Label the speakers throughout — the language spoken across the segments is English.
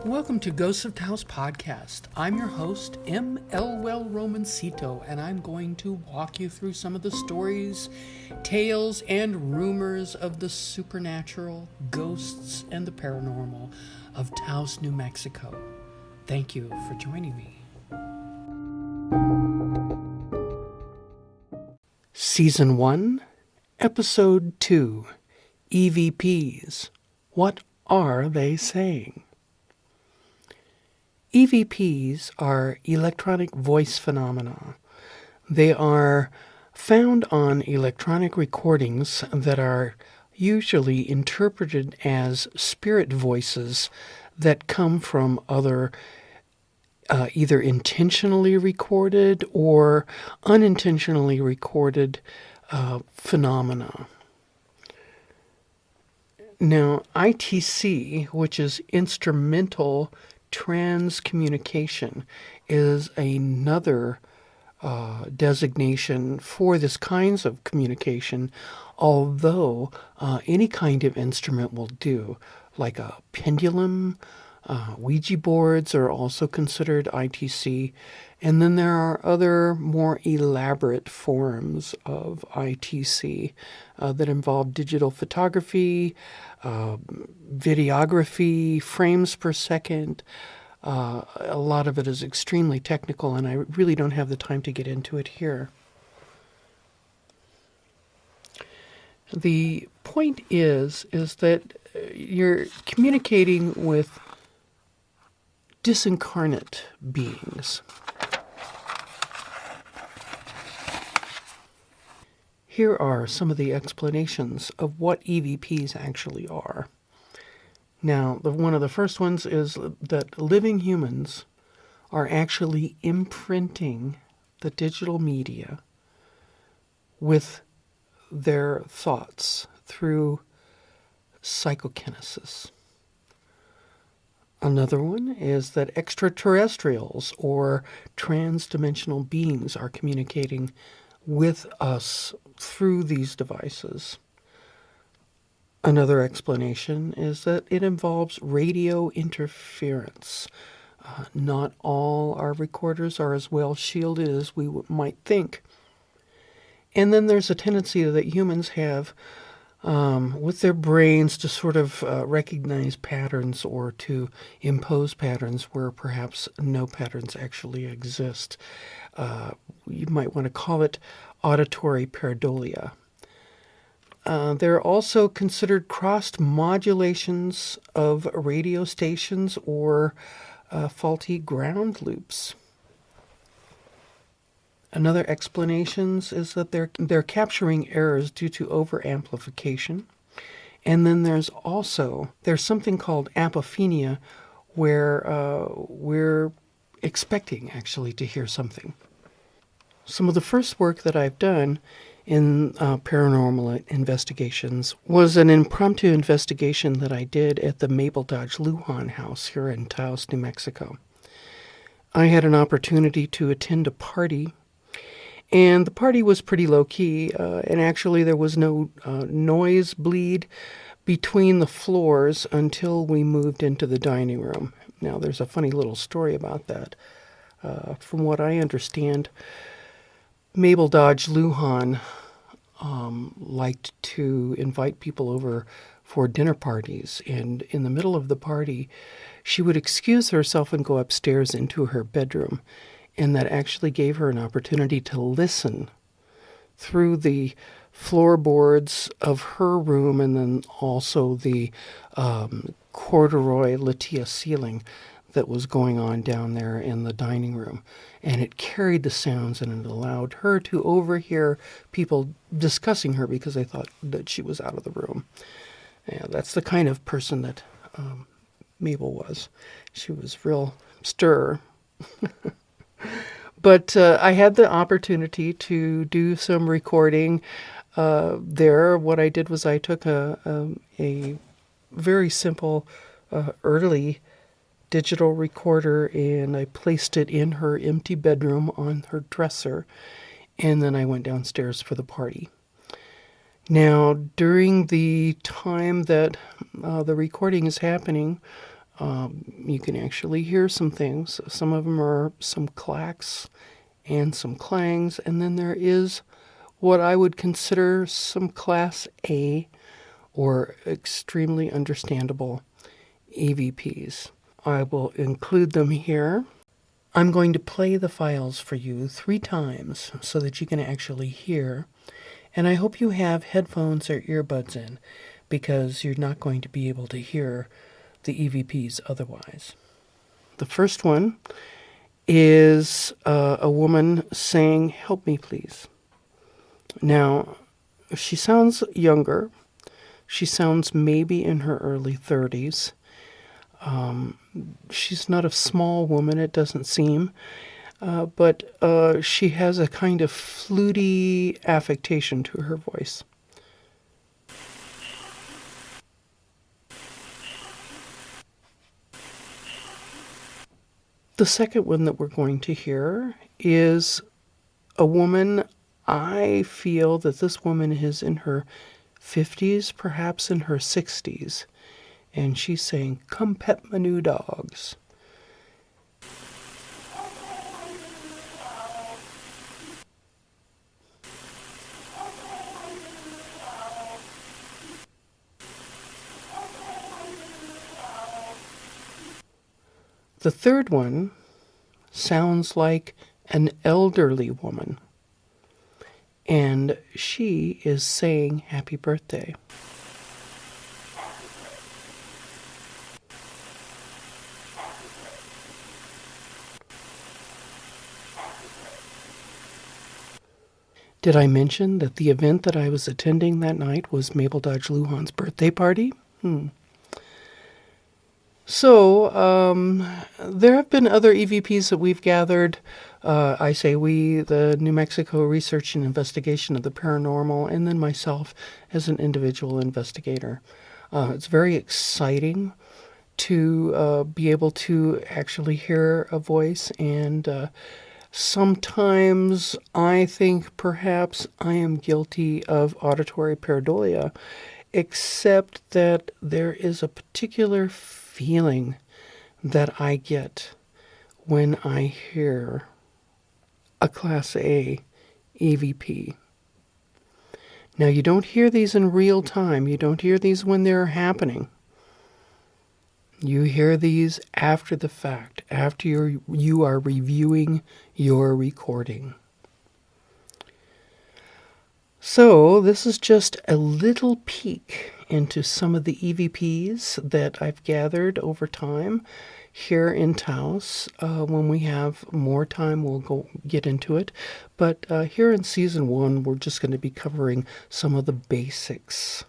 Speaker 1: Welcome to Ghosts of Taos podcast. I'm your host, M. Elwell Romancito, and I'm going to walk you through some of the stories, tales, and rumors of the supernatural, ghosts, and the paranormal of Taos, New Mexico. Thank you for joining me. Season 1, Episode 2, EVPs. What are they saying? EVPs are electronic voice phenomena. They are found on electronic recordings that are usually interpreted as spirit voices that come from other either intentionally recorded or unintentionally recorded phenomena. Now, ITC, which is instrumental transcommunication, is another designation for this kinds of communication, although any kind of instrument will do, like a pendulum. Ouija boards are also considered ITC, and then there are other more elaborate forms of ITC that involve digital photography, videography, frames per second. A lot of it is extremely technical, and I really don't have the time to get into it here. The point is that you're communicating with disincarnate beings. Here are some of the explanations of what EVPs actually are. Now, one of the first ones is that living humans are actually imprinting the digital media with their thoughts through psychokinesis. Another one is that extraterrestrials or transdimensional beings are communicating with us through these devices. Another explanation is that it involves radio interference. Not all our recorders are as well shielded as we might think. And then there's a tendency that humans have with their brains to sort of recognize patterns or to impose patterns where perhaps no patterns actually exist. You might want to call it auditory pareidolia. There are also considered crossed modulations of radio stations or faulty ground loops. Another explanation is that they're capturing errors due to over-amplification. And then there's something called apophenia, where we're expecting actually to hear something. Some of the first work that I've done in paranormal investigations was an impromptu investigation that I did at the Mabel Dodge Lujan house here in Taos, New Mexico. I had an opportunity to attend a party, and the party was pretty low-key, and actually there was no noise bleed between the floors until we moved into the dining room. Now, there's a funny little story about that. From what I understand, Mabel Dodge Lujan liked to invite people over for dinner parties, and in the middle of the party, she would excuse herself and go upstairs into her bedroom, and that actually gave her an opportunity to listen through the floorboards of her room and then also the corduroy lattice ceiling that was going on down there in the dining room. And it carried the sounds, and it allowed her to overhear people discussing her because they thought that she was out of the room. Yeah, that's the kind of person that Mabel was. She was real stir. But I had the opportunity to do some recording there. What I did was I took a very simple early digital recorder, and I placed it in her empty bedroom on her dresser, and then I went downstairs for the party. Now, during the time that the recording is happening, You can actually hear some things. Some of them are some clacks and some clangs, and then there is what I would consider some Class A or extremely understandable EVPs. I will include them here. I'm going to play the files for you 3 times so that you can actually hear. And I hope you have headphones or earbuds in, because you're not going to be able to hear the EVPs otherwise. The first one is a woman saying, "Help me, please." Now, she sounds younger. She sounds maybe in her early 30s. She's not a small woman, it doesn't seem. But she has a kind of fluty affectation to her voice. The second one that we're going to hear is a woman. I feel that this woman is in her 50s, perhaps in her 60s, and she's saying, "Come pet my new dogs." The third one sounds like an elderly woman, and she is saying happy birthday. Did I mention that the event that I was attending that night was Mabel Dodge Lujan's birthday party? So, there have been other EVPs that we've gathered. I say we, the New Mexico Research and Investigation of the Paranormal, and then myself as an individual investigator. It's very exciting to be able to actually hear a voice, and sometimes I think perhaps I am guilty of auditory pareidolia, except that there is a particular feeling that I get when I hear a Class A EVP. Now, you don't hear these in real time. You don't hear these when they're happening. You hear these after the fact, after you are reviewing your recording. So this is just a little peek into some of the EVPs that I've gathered over time here in Taos. When we have more time, we'll get into it. But here in Season 1, we're just going to be covering some of the basics.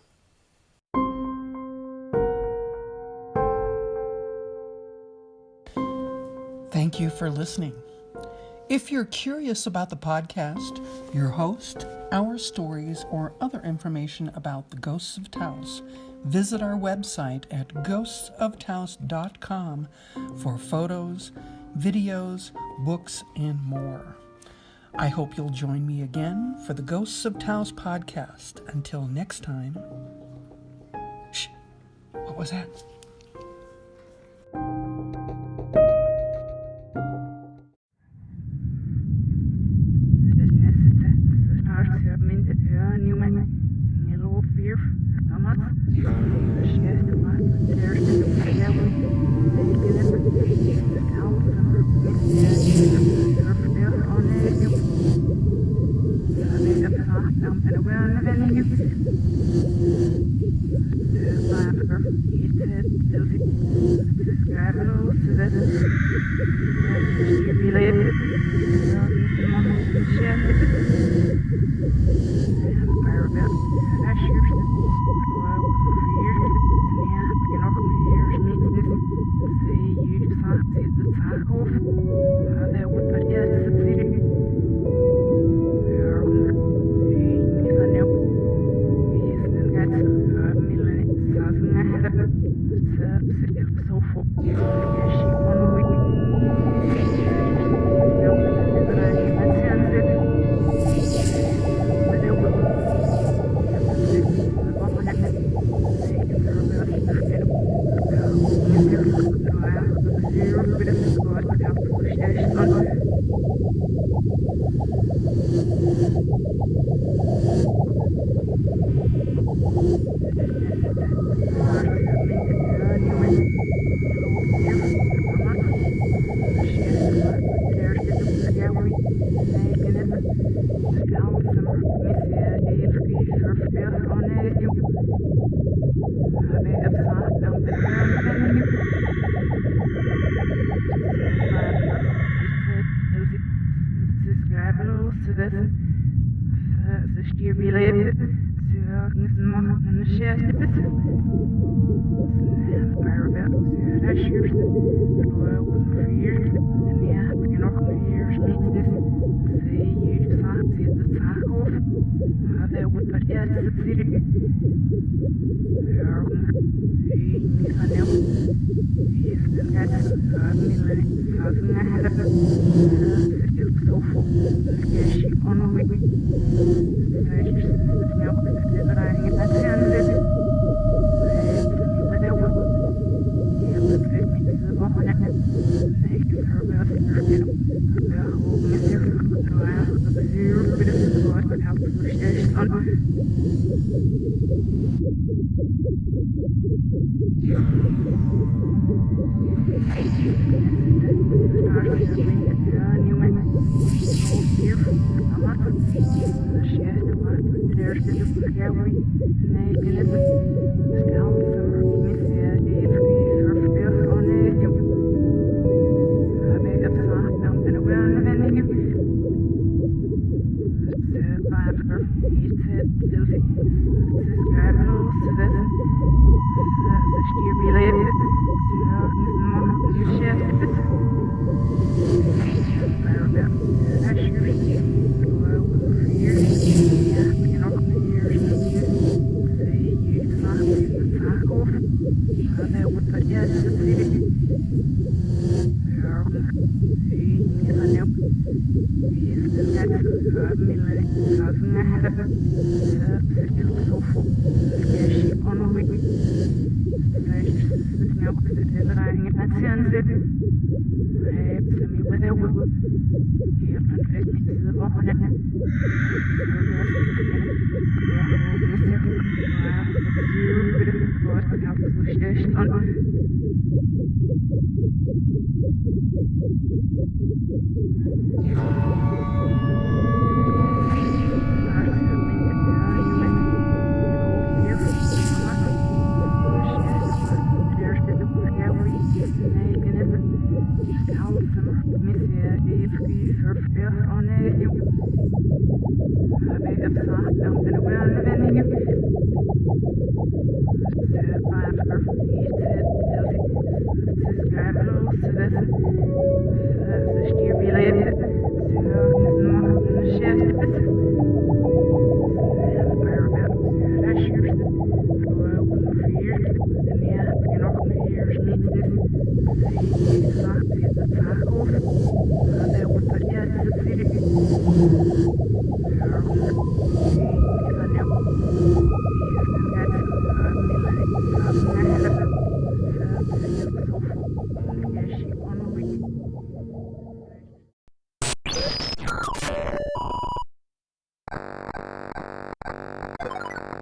Speaker 1: Thank you for listening. If you're curious about the podcast, your host, our stories, or other information about the Ghosts of Taos, visit our website at ghostsoftaos.com for photos, videos, books, and more. I hope you'll join me again for the Ghosts of Taos podcast. Until next time. Shh. What was that?